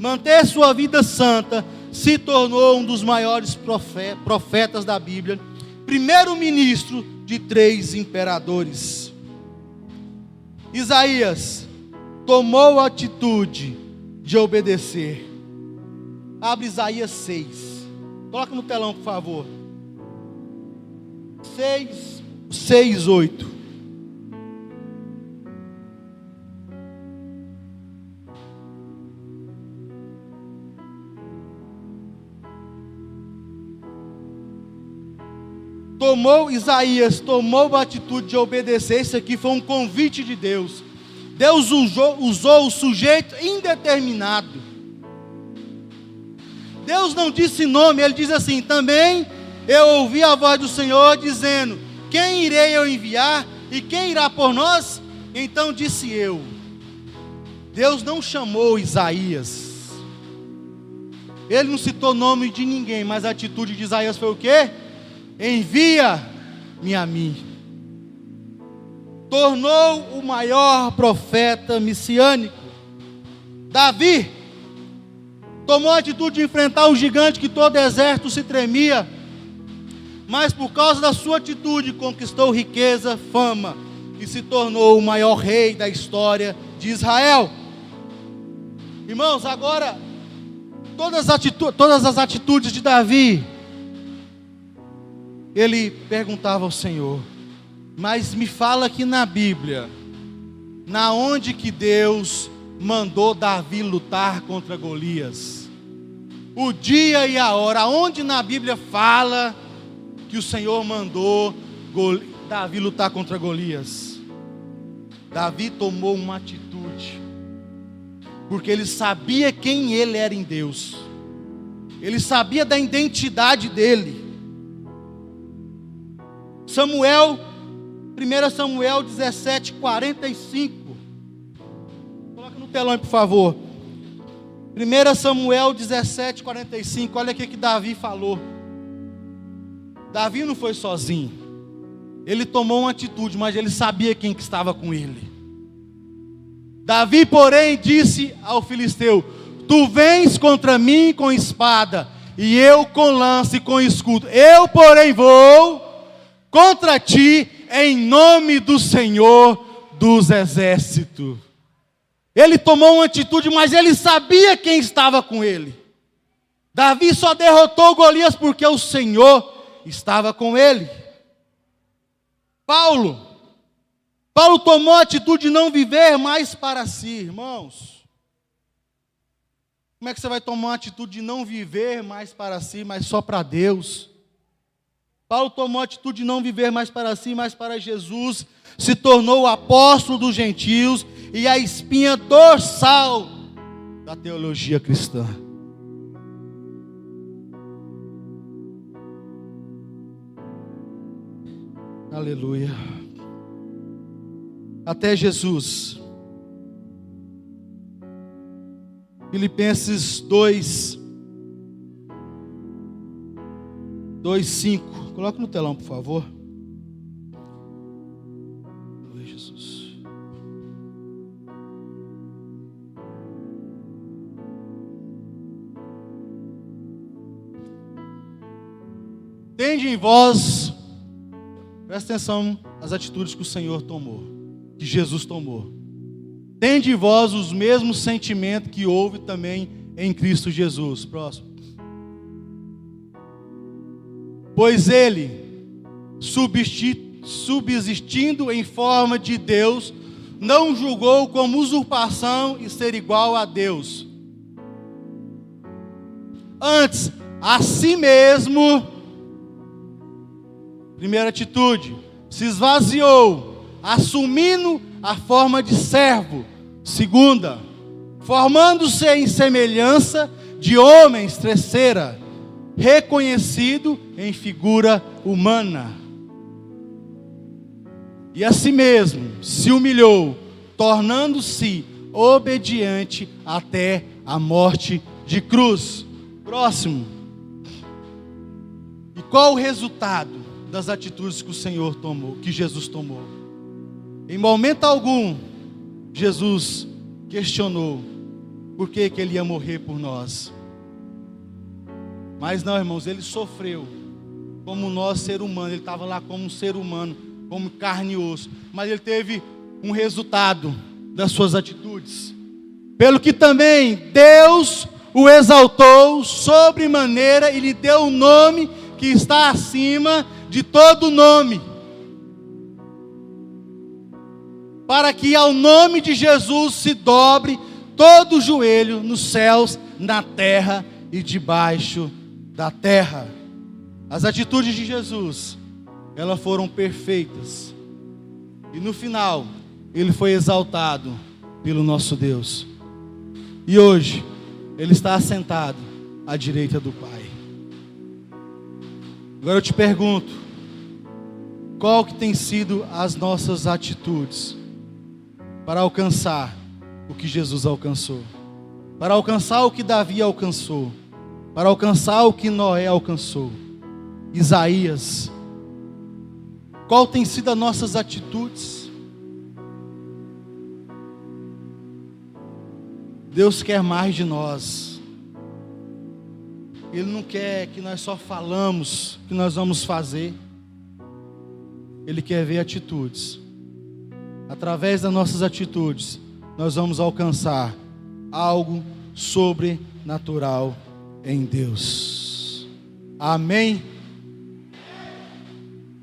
manter sua vida santa, se tornou um dos maiores profetas da Bíblia, primeiro-ministro de 3 imperadores. Isaías tomou a atitude de obedecer. Abre Isaías 6. Coloca no telão, por favor. 6, 8. Isaías tomou a atitude de obedecer. Isso aqui foi um convite de Deus. Deus usou o sujeito indeterminado. Deus não disse nome, ele diz assim: também eu ouvi a voz do Senhor dizendo: quem irei eu enviar e quem irá por nós? Então disse eu. Deus não chamou Isaías, ele não citou nome de ninguém, mas a atitude de Isaías foi o quê? Envia-me a mim. Tornou o maior profeta messiânico. Davi tomou a atitude de enfrentar o gigante que todo exército se tremia, mas por causa da sua atitude conquistou riqueza, fama e se tornou o maior rei da história de Israel. Irmãos, agora todas as atitudes de Davi, ele perguntava ao Senhor: mas me fala aqui na Bíblia, na onde que Deus mandou Davi lutar contra Golias? O dia e a hora, onde na Bíblia fala que o Senhor mandou Davi lutar contra Golias? Davi tomou uma atitude, porque ele sabia quem ele era em Deus, ele sabia da identidade dele. 1 Samuel 17, 45. Coloca no telão aí, por favor. 1 Samuel 17, 45. Olha o que Davi falou. Davi não foi sozinho. Ele tomou uma atitude, mas ele sabia quem que estava com ele. Davi, porém, disse ao filisteu: tu vens contra mim com espada, e eu com lança e com escudo. Eu, porém, vou contra ti em nome do Senhor dos exércitos. Ele tomou uma atitude, mas ele sabia quem estava com ele. Davi só derrotou Golias porque o Senhor estava com ele. Paulo tomou a atitude de não viver mais para si. Irmãos, como é que você vai tomar uma atitude de não viver mais para si, mas só para Deus? Paulo tomou a atitude de não viver mais para si, mas para Jesus, se tornou o apóstolo dos gentios e a espinha dorsal da teologia cristã. Aleluia. Até Jesus. Filipenses 2:5. Coloca no telão, por favor. Aleluia, Jesus. Tende em vós, presta atenção às atitudes que o Senhor tomou, que Jesus tomou. Tende em vós os mesmos sentimentos que houve também em Cristo Jesus. Próximo. Pois ele, subsistindo em forma de Deus, não julgou como usurpação e ser igual a Deus. Antes, a si mesmo, primeira atitude, se esvaziou, assumindo a forma de servo. Segunda, formando-se em semelhança de homens. Terceira, reconhecido em figura humana. E a si mesmo se humilhou, tornando-se obediente até a morte de cruz. Próximo. E qual o resultado das atitudes que o Senhor tomou, que Jesus tomou? Em momento algum, Jesus questionou por que ele ia morrer por nós. Mas não, irmãos, ele sofreu como nós, ser humano. Ele estava lá como um ser humano, como carne e osso. Mas ele teve um resultado das suas atitudes. Pelo que também Deus o exaltou sobremaneira e lhe deu um nome que está acima de todo nome, para que ao nome de Jesus se dobre todo o joelho nos céus, na terra e debaixo da terra. As atitudes de Jesus, elas foram perfeitas, e no final ele foi exaltado pelo nosso Deus, e hoje ele está assentado à direita do Pai. Agora eu te pergunto, qual que tem sido as nossas atitudes para alcançar o que Jesus alcançou, para alcançar o que Davi alcançou, para alcançar o que Noé alcançou, Isaías? Qual tem sido as nossas atitudes? Deus quer mais de nós. Ele não quer que nós só falamos que nós vamos fazer. Ele quer ver atitudes. Através das nossas atitudes, nós vamos alcançar algo sobrenatural em Deus. Amém?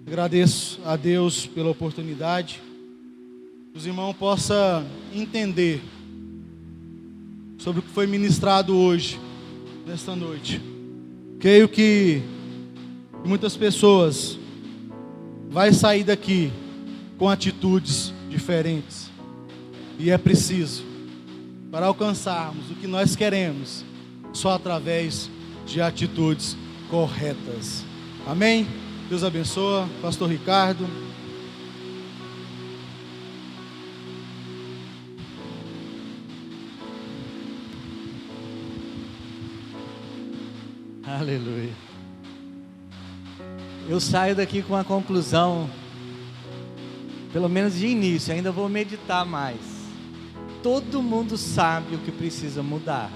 Agradeço a Deus pela oportunidade. Que os irmãos possam entender sobre o que foi ministrado hoje, nesta noite. Creio que muitas pessoas vai sair daqui com atitudes diferentes. E é preciso, para alcançarmos o que nós queremos, só através de atitudes corretas. Amém? Deus abençoe. Pastor Ricardo. Aleluia. Eu saio daqui com a conclusão, pelo menos de início, ainda vou meditar mais. Todo mundo sabe o que precisa mudar.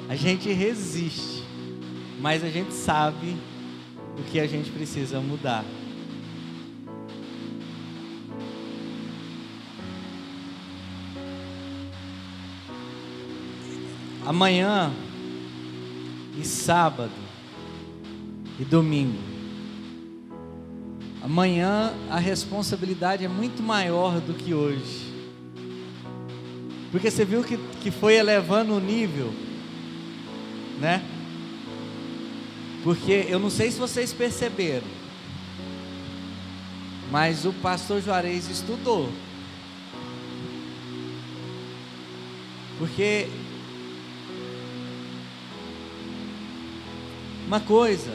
A gente resiste, mas a gente sabe o que a gente precisa mudar. Amanhã e sábado e domingo. Amanhã a responsabilidade é muito maior do que hoje. Porque você viu que foi elevando o nível, né? Porque eu não sei se vocês perceberam, mas o pastor Juarez estudou. Porque uma coisa,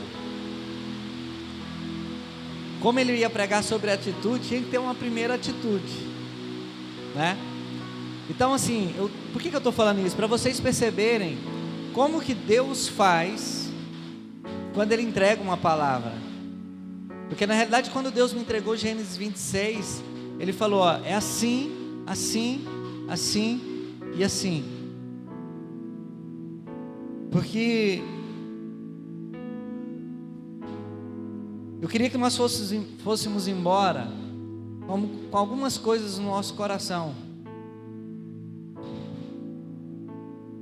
como ele ia pregar sobre atitude, tinha que ter uma primeira atitude, né? Então assim, por que eu estou falando isso? Para vocês perceberem como que Deus faz quando Ele entrega uma palavra. Porque na realidade, quando Deus me entregou Gênesis 26, Ele falou, ó, é assim, assim, assim e assim. Porque eu queria que nós fôssemos embora com algumas coisas no nosso coração.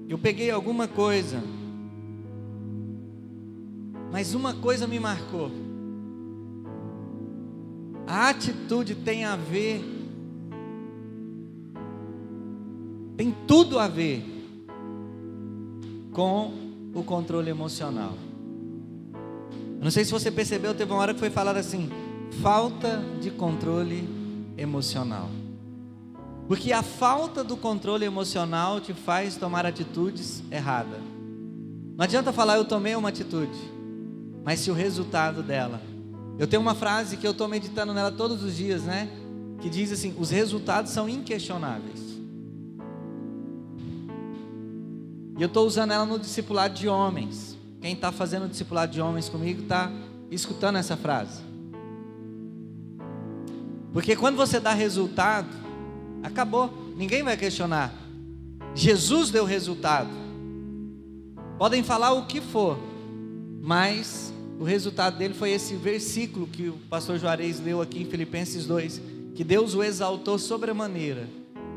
Eu peguei alguma coisa, mas uma coisa me marcou. A atitude tem a ver, tem tudo a ver com o controle emocional. Não sei se você percebeu, teve uma hora que foi falado assim, falta de controle emocional. Porque a falta do controle emocional te faz tomar atitudes erradas. Não adianta falar, eu tomei uma atitude, mas se o resultado dela... Eu tenho uma frase que eu estou meditando nela todos os dias, né? Que diz assim, os resultados são inquestionáveis. E eu estou usando ela no discipulado de homens. Quem está fazendo o discipulado de homens comigo está escutando essa frase. Porque quando você dá resultado, acabou, ninguém vai questionar. Jesus deu resultado. Podem falar o que for, mas o resultado dele foi esse versículo que o pastor Juarez leu aqui em Filipenses 2, que Deus o exaltou sobremaneira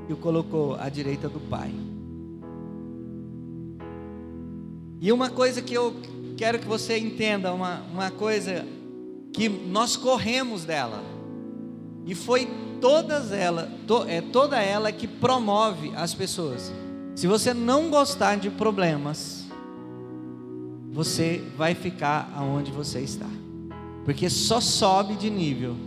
e o colocou à direita do Pai. E uma coisa que eu quero que você entenda, uma coisa que nós corremos dela, e foi toda ela que promove as pessoas. Se você não gostar de problemas, você vai ficar aonde você está, porque só sobe de nível